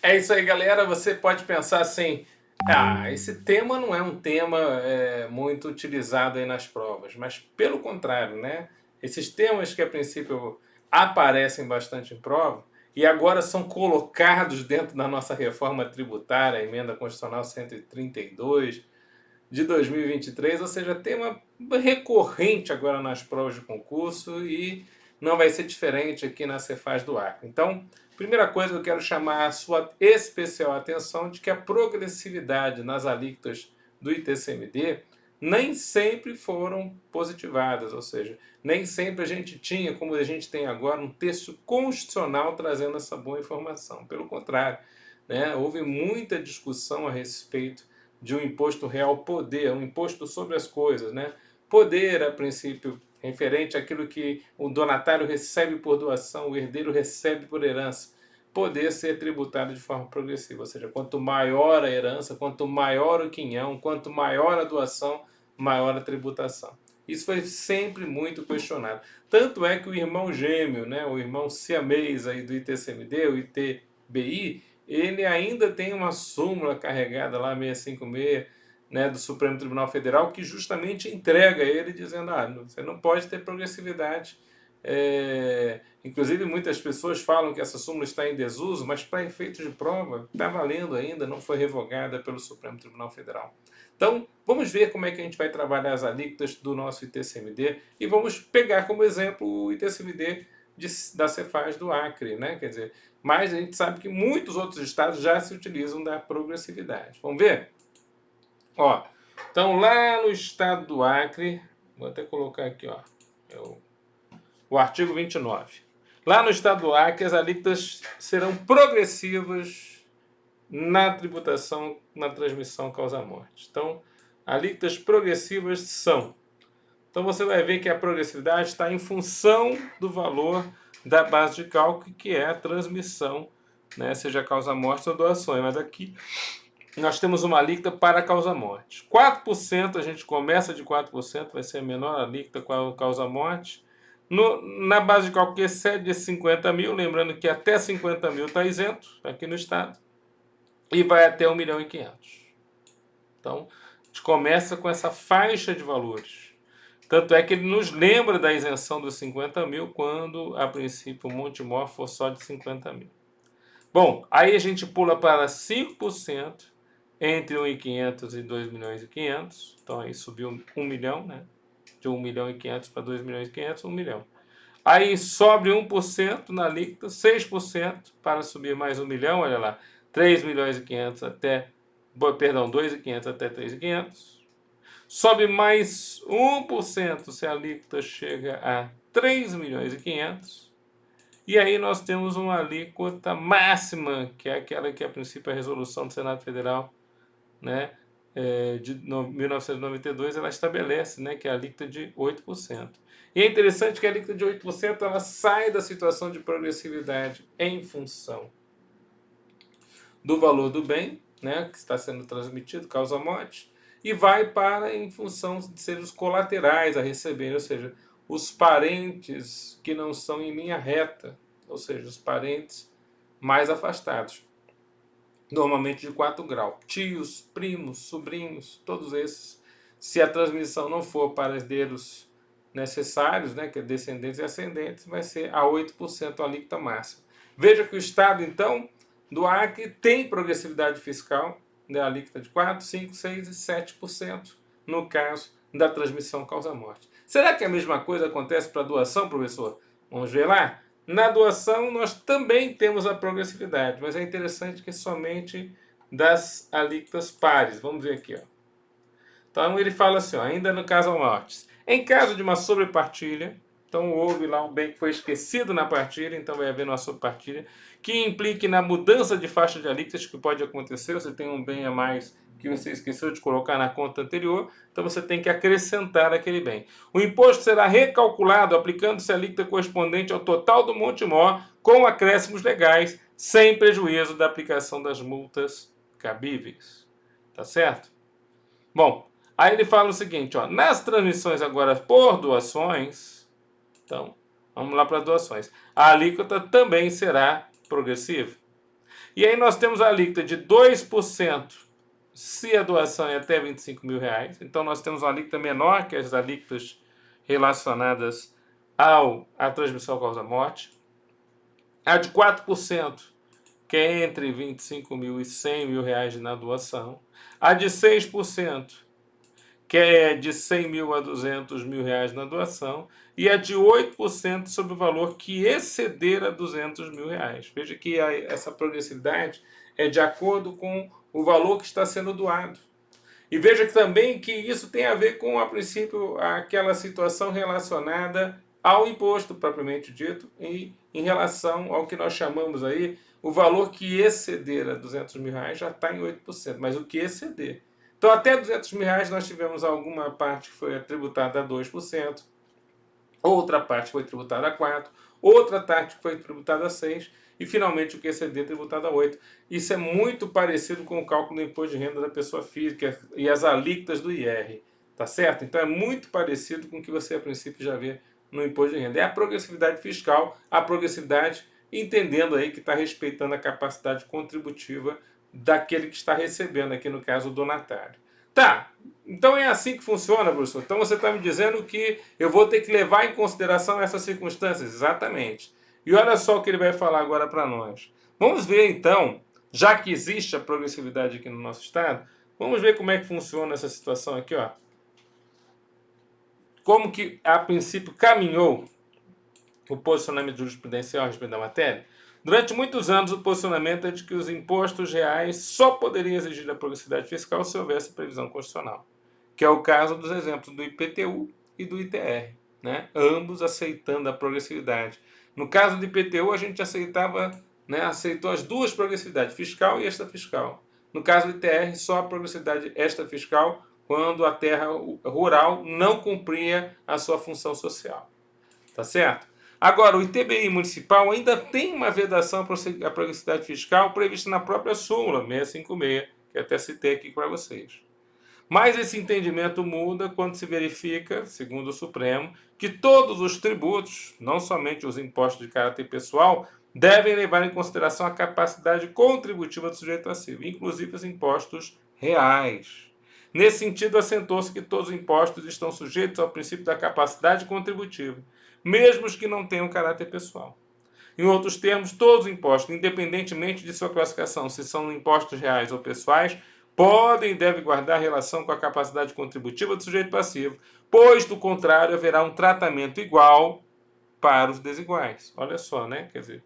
É isso aí, galera. Você pode pensar assim: ah, esse tema não é um tema muito utilizado aí nas provas, mas pelo contrário, né? Esses temas que a princípio aparecem bastante em prova e agora são colocados dentro da nossa reforma tributária, a emenda constitucional 132 de 2023, ou seja, tema recorrente agora nas provas de concurso e não vai ser diferente aqui na Cefaz do Acre. Então, primeira coisa que eu quero chamar a sua especial atenção de que a progressividade nas alíquotas do ITCMD nem sempre foram positivadas, ou seja, nem sempre a gente tinha, como a gente tem agora, um texto constitucional trazendo essa boa informação. Pelo contrário, né, houve muita discussão a respeito de um imposto real poder, um imposto sobre as coisas, né? Poder, a princípio, referente àquilo que o donatário recebe por doação, o herdeiro recebe por herança, poder ser tributado de forma progressiva. Ou seja, quanto maior a herança, quanto maior o quinhão, quanto maior a doação, maior a tributação. Isso foi sempre muito questionado. Tanto é que o irmão gêmeo, né, o irmão siamês aí do ITCMD, o ITBI, ele ainda tem uma súmula carregada lá, 656, né, do Supremo Tribunal Federal, que justamente entrega ele dizendo, você não pode ter progressividade. Inclusive, muitas pessoas falam que essa súmula está em desuso, mas para efeitos de prova, está valendo ainda, não foi revogada pelo Supremo Tribunal Federal. Então, vamos ver como é que a gente vai trabalhar as alíquotas do nosso ITCMD e vamos pegar como exemplo o ITCMD da Cefaz do Acre, né? Quer dizer, mas a gente sabe que muitos outros estados já se utilizam da progressividade. Vamos ver? Ó, então, lá no estado do Acre, vou até colocar aqui, ó, o artigo 29. Lá no estado do Acre, as alíquotas serão progressivas na tributação, na transmissão causa-morte. Então, alíquotas progressivas são. Então, você vai ver que a progressividade está em função do valor da base de cálculo, que é a transmissão, né, seja causa-morte ou doações. Mas aqui nós temos uma alíquota para causa-morte. 4%, a gente começa de 4%, vai ser a menor alíquota com a causa-morte. Na base de cálculo que excede de 50 mil, lembrando que até 50 mil está isento aqui no estado, e vai até 1.500.000. Então, a gente começa com essa faixa de valores. Tanto é que ele nos lembra da isenção dos 50 mil quando, a princípio, o Montemor for só de 50 mil. Bom, aí a gente pula para 5% entre 1.500.000 e 2.500.000. Então, aí subiu 1 milhão, né? De 1.500.000 para 2.500.000, 1 milhão. Aí sobe 1% na alíquota, 6% para subir mais 1 milhão, olha lá. 3.500.000 até, perdão, 2.500 até 3.500. Sobe mais 1% se a alíquota chega a 3.500.000. E aí nós temos uma alíquota máxima, que é aquela que a princípio a resolução do Senado Federal, né, de 1992, ela estabelece, né, que é a alíquota de 8%. E é interessante que a alíquota de 8% ela sai da situação de progressividade em função do valor do bem, né, que está sendo transmitido, causa-morte, e vai para em função de ser os colaterais a receber, ou seja, os parentes que não são em linha reta, ou seja, os parentes mais afastados, normalmente de 4 graus, tios, primos, sobrinhos, todos esses. Se a transmissão não for para herdeiros necessários, né, que é descendentes e ascendentes, vai ser a 8% a alíquota máxima. Veja que o Estado, então, do Acre tem progressividade fiscal, né, a alíquota de 4, 5, 6 e 7%, no caso da transmissão causa-morte. Será que a mesma coisa acontece para a doação, professor? Vamos ver lá? Na doação, nós também temos a progressividade, mas é interessante que somente das alíquotas pares. Vamos ver aqui, ó. Então, ele fala assim, ó, ainda no caso mortes. Em caso de uma sobrepartilha, então houve lá um bem que foi esquecido na partilha, então vai haver uma sobrepartilha, que implique na mudança de faixa de alíquotas, que pode acontecer, você tem um bem a mais que você esqueceu de colocar na conta anterior, então você tem que acrescentar aquele bem. O imposto será recalculado aplicando-se a alíquota correspondente ao total do monte-mor, com acréscimos legais, sem prejuízo da aplicação das multas cabíveis. Tá certo? Bom, aí ele fala o seguinte, ó, nas transmissões agora por doações, então, vamos lá para as doações, a alíquota também será progressiva. E aí nós temos a alíquota de 2% se a doação é até R$ 25.000. Então nós temos uma alíquota menor que as alíquotas relacionadas à transmissão causa-morte. A de 4%, que é entre 25 mil e 100 mil reais na doação. A de 6%, que é de 100 mil a 200 mil reais na doação. E a de 8% sobre o valor que exceder a 200 mil reais. Veja que essa progressividade é de acordo com o valor que está sendo doado. E veja que também que isso tem a ver com, a princípio, aquela situação relacionada ao imposto propriamente dito e em relação ao que nós chamamos aí, o valor que exceder a 200 mil reais já está em 8%, mas o que exceder. Então, até 200 mil reais nós tivemos alguma parte que foi tributada a 2%, outra parte foi tributada a 4%, outra parte foi tributada a 6%, e finalmente o que exceder tributado a 8%. Isso é muito parecido com o cálculo do imposto de renda da pessoa física e as alíquotas do IR, tá certo? Então é muito parecido com o que você a princípio já vê no imposto de renda. É a progressividade fiscal, a progressividade entendendo aí que está respeitando a capacidade contributiva daquele que está recebendo, aqui no caso o donatário. Tá, então é assim que funciona, professor. Então você está me dizendo que eu vou ter que levar em consideração essas circunstâncias? Exatamente. E olha só o que ele vai falar agora para nós. Vamos ver então, já que existe a progressividade aqui no nosso estado, vamos ver como é que funciona essa situação aqui, ó. Como que a princípio caminhou o posicionamento jurisprudencial a respeito da matéria. Durante muitos anos, o posicionamento é de que os impostos reais só poderiam exigir a progressividade fiscal se houvesse previsão constitucional, que é o caso dos exemplos do IPTU e do ITR, né? Ambos aceitando a progressividade. No caso do IPTU, a gente aceitava, né, aceitou as duas progressividades, fiscal e extrafiscal. No caso do ITR, só a progressividade extrafiscal quando a terra rural não cumpria a sua função social. Tá certo? Agora, o ITBI municipal ainda tem uma vedação à progressividade fiscal prevista na própria súmula 656, que até citei aqui para vocês. Mas esse entendimento muda quando se verifica, segundo o Supremo, que todos os tributos, não somente os impostos de caráter pessoal, devem levar em consideração a capacidade contributiva do sujeito passivo, inclusive os impostos reais. Nesse sentido, assentou-se que todos os impostos estão sujeitos ao princípio da capacidade contributiva, mesmo os que não tenham caráter pessoal. Em outros termos, todos os impostos, independentemente de sua classificação, se são impostos reais ou pessoais, podem e devem guardar relação com a capacidade contributiva do sujeito passivo, pois, do contrário, haverá um tratamento igual para os desiguais. Olha só, né? Quer dizer,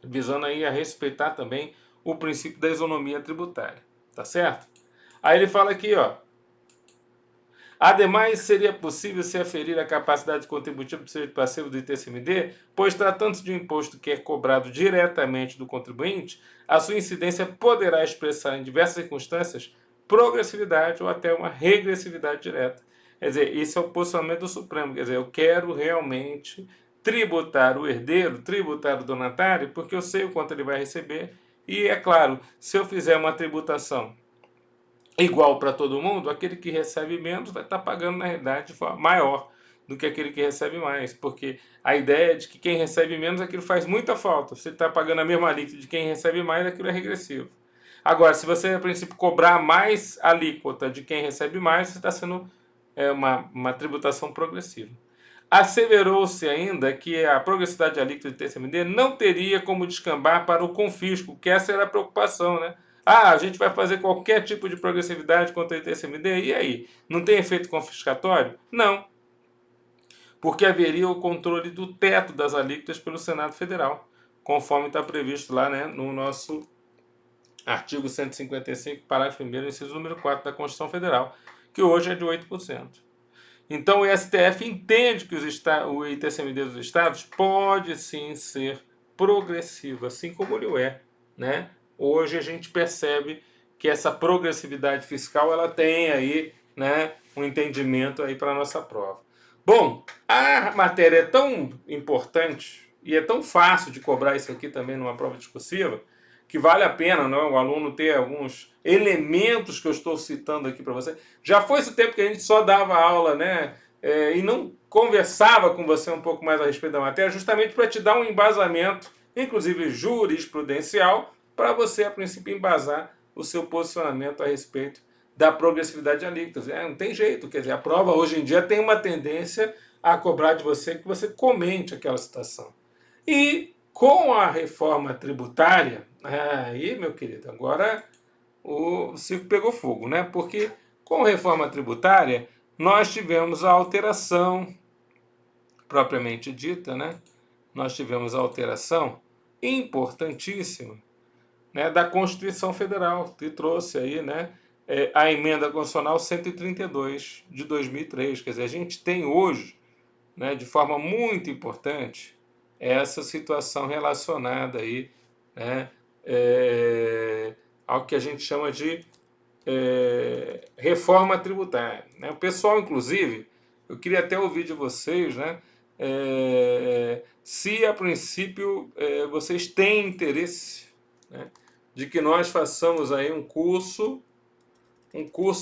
visando aí a respeitar também o princípio da isonomia tributária. Tá certo? Aí ele fala aqui, ó. Ademais, seria possível se aferir a capacidade contributiva do sujeito passivo do ITCMD, pois, tratando-se de um imposto que é cobrado diretamente do contribuinte, a sua incidência poderá expressar em diversas circunstâncias progressividade ou até uma regressividade direta. Quer dizer, esse é o posicionamento do Supremo. Quer dizer, eu quero realmente tributar o herdeiro, tributar o donatário, porque eu sei o quanto ele vai receber. E, é claro, se eu fizer uma tributação igual para todo mundo, aquele que recebe menos vai estar pagando, na realidade, de forma maior do que aquele que recebe mais, porque a ideia é de que quem recebe menos, aquilo faz muita falta. Você está pagando a mesma alíquota de quem recebe mais, aquilo é regressivo. Agora, se você, a princípio, cobrar mais alíquota de quem recebe mais, você está sendo uma tributação progressiva. Asseverou-se ainda que a progressividade de alíquota de TCMD não teria como descambar para o confisco, que essa era a preocupação, né? Ah, a gente vai fazer qualquer tipo de progressividade contra o ITCMD, e aí? Não tem efeito confiscatório? Não, porque haveria o controle do teto das alíquotas pelo Senado Federal, conforme está previsto lá, né, no nosso artigo 155, parágrafo 1º, inciso número 4 da Constituição Federal, que hoje é de 8%. Então o STF entende que o ITCMD dos estados pode sim ser progressivo, assim como ele é, né? Hoje a gente percebe que essa progressividade fiscal ela tem aí, né, um entendimento aí para a nossa prova. Bom, a matéria é tão importante e é tão fácil de cobrar isso aqui também numa prova discursiva, que vale a pena, né, o aluno ter alguns elementos que eu estou citando aqui para você. Já foi esse tempo que a gente só dava aula, né, e não conversava com você um pouco mais a respeito da matéria, justamente para te dar um embasamento inclusive jurisprudencial, para você, a princípio, embasar o seu posicionamento a respeito da progressividade de alíquotas. Não tem jeito, quer dizer, a prova hoje em dia tem uma tendência a cobrar de você que você comente aquela situação. E com a reforma tributária, aí, meu querido, agora o circo pegou fogo, né? Porque com a reforma tributária nós tivemos a alteração propriamente dita, né? Nós tivemos a alteração importantíssima, né, da Constituição Federal, que trouxe aí, né, a emenda constitucional 132 de 2003. Quer dizer, a gente tem hoje, né, de forma muito importante, essa situação relacionada aí, né, ao que a gente chama de reforma tributária, né? O pessoal, inclusive, eu queria até ouvir de vocês, né, se a princípio vocês têm interesse, né, de que nós façamos aí um curso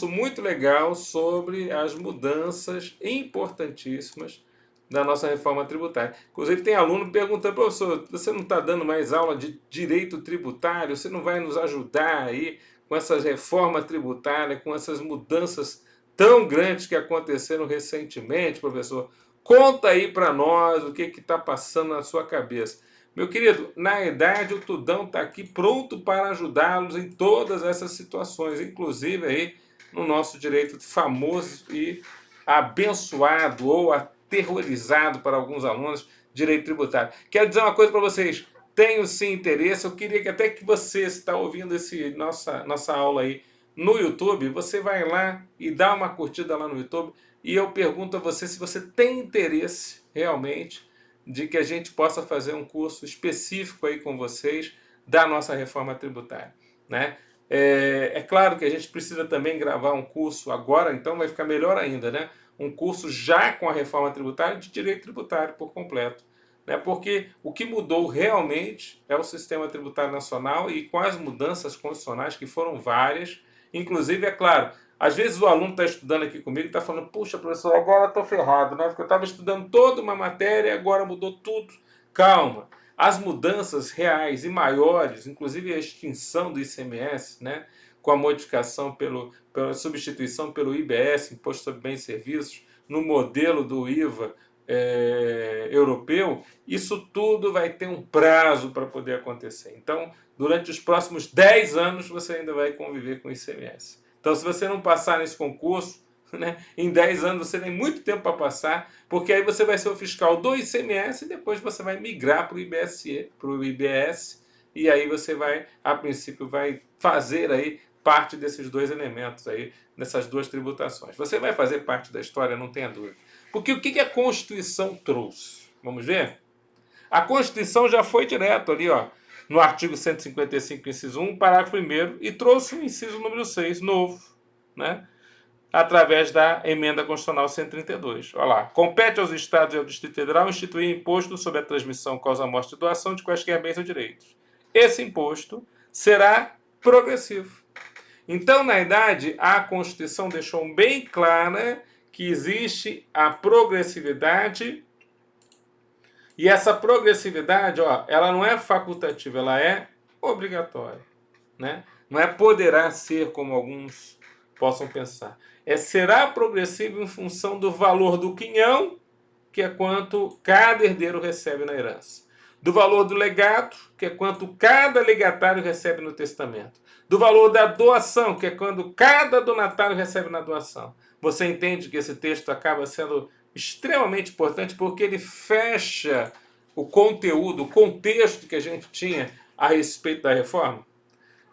muito legal sobre as mudanças importantíssimas da nossa reforma tributária. Inclusive tem aluno perguntando: professor, você não está dando mais aula de direito tributário? Você não vai nos ajudar aí com essas reformas tributárias, com essas mudanças tão grandes que aconteceram recentemente, professor? Conta aí para nós o que está passando na sua cabeça. Meu querido, na verdade o Tudão está aqui pronto para ajudá-los em todas essas situações, inclusive aí no nosso direito famoso e abençoado ou aterrorizado para alguns alunos, direito tributário. Quero dizer uma coisa para vocês, tenho sim interesse, eu queria que até que você está ouvindo nossa aula aí no YouTube, você vai lá e dá uma curtida lá no YouTube e eu pergunto a você se você tem interesse realmente de que a gente possa fazer um curso específico aí com vocês da nossa reforma tributária, né? É claro que a gente precisa também gravar um curso agora, então vai ficar melhor ainda, né? Um curso já com a reforma tributária de direito tributário por completo, né? Porque o que mudou realmente é o sistema tributário nacional e com as mudanças constitucionais, que foram várias, inclusive, é claro, às vezes o aluno está estudando aqui comigo e está falando: puxa, professor, agora estou ferrado, né? Porque eu estava estudando toda uma matéria e agora mudou tudo. Calma. As mudanças reais e maiores, inclusive a extinção do ICMS, né? Com a modificação pela substituição pelo IBS, Imposto sobre Bens e Serviços, no modelo do IVA europeu, isso tudo vai ter um prazo para poder acontecer. Então, durante os próximos 10 anos, você ainda vai conviver com o ICMS. Então, se você não passar nesse concurso, né, em 10 anos você tem muito tempo para passar, porque aí você vai ser o fiscal do ICMS e depois você vai migrar para o IBSE, para o IBS, e aí você vai, a princípio, vai fazer aí parte desses dois elementos aí, dessas duas tributações. Você vai fazer parte da história, não tenha dúvida. Porque o que a Constituição trouxe? Vamos ver? A Constituição já foi direto ali, ó, no artigo 155, inciso 1, parágrafo 1º, e trouxe o inciso número 6, novo, né? Através da emenda constitucional 132. Olha lá. Compete aos Estados e ao Distrito Federal instituir imposto sobre a transmissão, causa morte e doação de quaisquer bens ou direitos. Esse imposto será progressivo. Então, na verdade, a Constituição deixou bem clara que existe a progressividade, e essa progressividade, ó, ela não é facultativa, ela é obrigatória, né? Não é poderá ser, como alguns possam pensar. Será progressivo em função do valor do quinhão, que é quanto cada herdeiro recebe na herança. Do valor do legado, que é quanto cada legatário recebe no testamento. Do valor da doação, que é quando cada donatário recebe na doação. Você entende que esse texto acaba sendo extremamente importante porque ele fecha o conteúdo, o contexto que a gente tinha a respeito da reforma?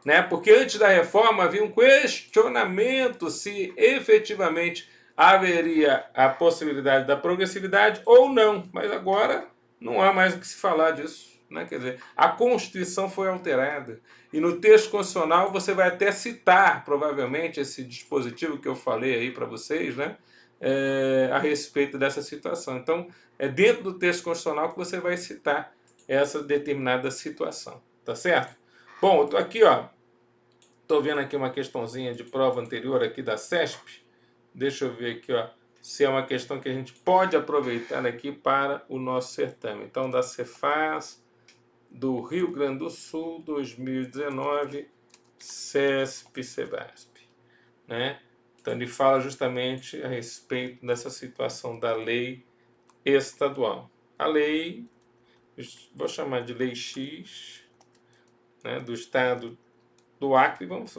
Né? Porque antes da reforma havia um questionamento se efetivamente haveria a possibilidade da progressividade ou não. Mas agora não há mais o que se falar disso. Né? Quer dizer, a Constituição foi alterada. E no texto constitucional você vai até citar, provavelmente, esse dispositivo que eu falei aí para vocês, né? A respeito dessa situação. Então, é dentro do texto constitucional que você vai citar essa determinada situação. Tá certo? Bom, eu tô aqui, ó. Tô vendo aqui uma questãozinha de prova anterior aqui da CESP. Deixa eu ver aqui, ó, se é uma questão que a gente pode aproveitar aqui para o nosso certame. Então, da Cefaz, do Rio Grande do Sul, 2019, CESP-CEBASP, né? Então ele fala justamente a respeito dessa situação da lei estadual. A lei, vou chamar de Lei X, né, do estado do Acre, vamos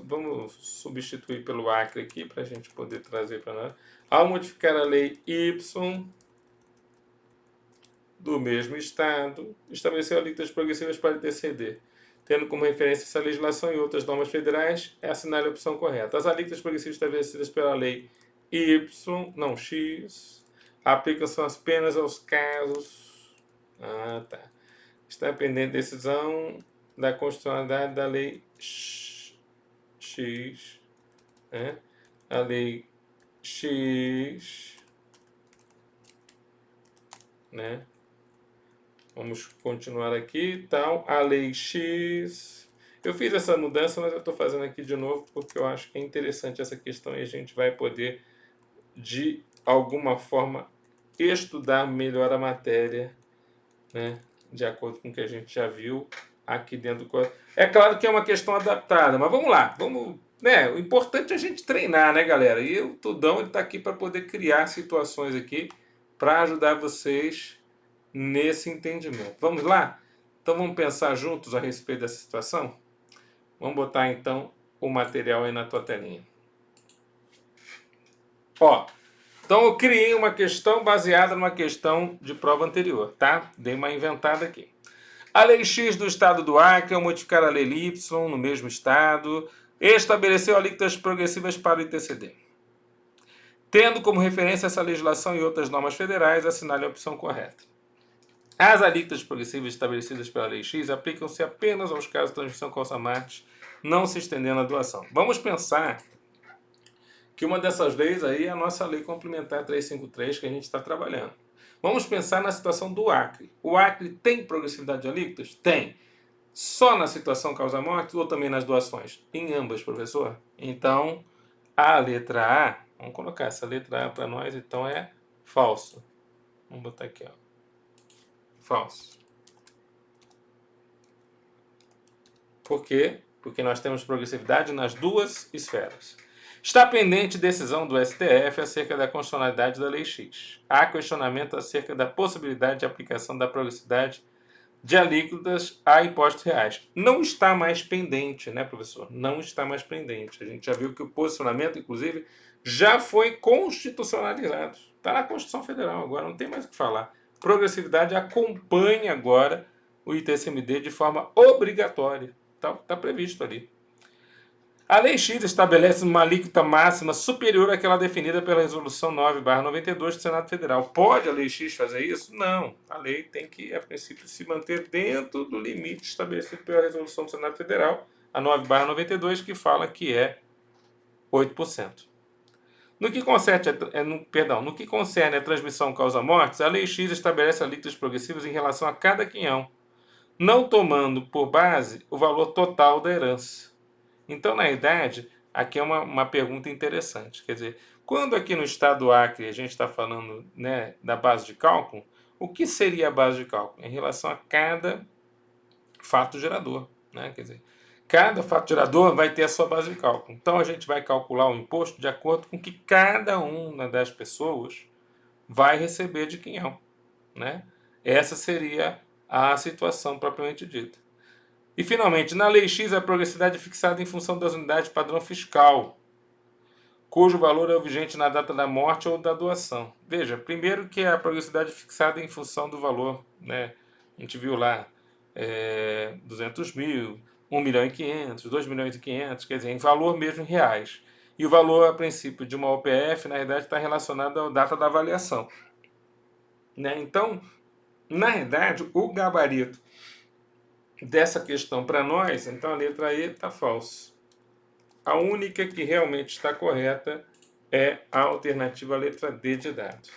substituir pelo Acre aqui para a gente poder trazer para nós. Ao modificar a Lei Y do mesmo estado, estabeleceu alíquotas progressivas para o ITCD. Tendo como referência essa legislação e outras normas federais, assinale a opção correta. As alíquotas progressivas estabelecidas pela Lei Y, não X, aplicam-se apenas aos casos... tá. Está pendente decisão da constitucionalidade da Lei X, né? A Lei X, né? Vamos continuar aqui, tal, a Lei X. Eu fiz essa mudança, mas eu estou fazendo aqui de novo porque eu acho que é interessante essa questão e a gente vai poder, de alguma forma, estudar melhor a matéria, né? De acordo com o que a gente já viu aqui dentro do... É claro que é uma questão adaptada, mas vamos lá, né? O importante é a gente treinar, né, galera? E o Tudão está aqui para poder criar situações aqui para ajudar vocês nesse entendimento. Vamos lá? Então vamos pensar juntos a respeito dessa situação? Vamos botar então o material aí na tua telinha. Ó, então eu criei uma questão baseada numa questão de prova anterior, tá? Dei uma inventada aqui. A Lei X do Estado do Acre, ao modificar a Lei Y no mesmo Estado, estabeleceu alíquotas progressivas para o ITCD. Tendo como referência essa legislação e outras normas federais, assinale a opção correta. As alíquotas progressivas estabelecidas pela Lei X aplicam-se apenas aos casos de transmissão causa-morte, não se estendendo à doação. Vamos pensar que uma dessas leis aí é a nossa Lei Complementar 353 que a gente está trabalhando. Vamos pensar na situação do Acre. O Acre tem progressividade de alíquotas? Tem. Só na situação causa-morte ou também nas doações? Em ambas, professor. Então, a letra A, vamos colocar essa letra A para nós, então é falso. Vamos botar aqui, ó. Falso. Por quê? Porque nós temos progressividade nas duas esferas. Está pendente decisão do STF acerca da constitucionalidade da Lei X. Há questionamento acerca da possibilidade de aplicação da progressividade de alíquotas a impostos reais. Não está mais pendente, né, professor? Não está mais pendente. A gente já viu que o posicionamento, inclusive, já foi constitucionalizado. Está na Constituição Federal agora, não tem mais o que falar. Progressividade acompanha agora o ITCMD de forma obrigatória. Está previsto ali. A Lei X estabelece uma alíquota máxima superior àquela definida pela Resolução 9/92 do Senado Federal. Pode a Lei X fazer isso? Não. A lei tem que, a princípio, se manter dentro do limite estabelecido pela Resolução do Senado Federal, a 9/92, que fala que é 8%. No que concerne a transmissão causa-mortes, a Lei X estabelece alíquotas progressivas em relação a cada quinhão, não tomando por base o valor total da herança. Então, na verdade, aqui é uma pergunta interessante. Quer dizer, quando aqui no estado do Acre a gente está falando, né, da base de cálculo, o que seria a base de cálculo? Em relação a cada fato gerador, né? Quer dizer, cada fato gerador vai ter a sua base de cálculo. Então, a gente vai calcular o imposto de acordo com o que cada uma das pessoas vai receber de quinhão, né? Essa seria a situação propriamente dita. E, finalmente, na Lei X, a progressividade é fixada em função das unidades padrão fiscal, cujo valor é o vigente na data da morte ou da doação. Veja, primeiro que a progressividade é fixada em função do valor, né? A gente viu lá 200 mil, 1 milhão e 500, 2 milhões e 500, quer dizer, em valor mesmo em reais. E o valor, a princípio, de uma OPF, na verdade, está relacionado à data da avaliação, né? Então, na verdade, o gabarito dessa questão para nós, então a letra E está falsa. A única que realmente está correta é a alternativa letra D de dado.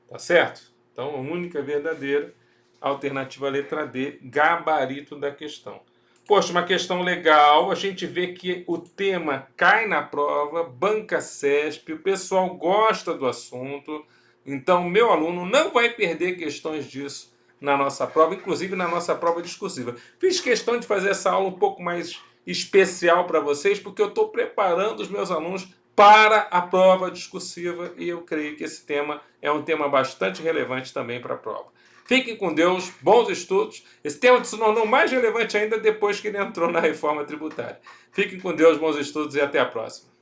Tá certo? Então, a única verdadeira, alternativa letra D, gabarito da questão. Poxa, uma questão legal, a gente vê que o tema cai na prova, banca CESP, o pessoal gosta do assunto, então meu aluno não vai perder questões disso na nossa prova, inclusive na nossa prova discursiva. Fiz questão de fazer essa aula um pouco mais especial para vocês, porque eu estou preparando os meus alunos para a prova discursiva e eu creio que esse tema é um tema bastante relevante também para a prova. Fiquem com Deus, bons estudos. Esse tema se tornou mais relevante ainda depois que ele entrou na reforma tributária. Fiquem com Deus, bons estudos e até a próxima.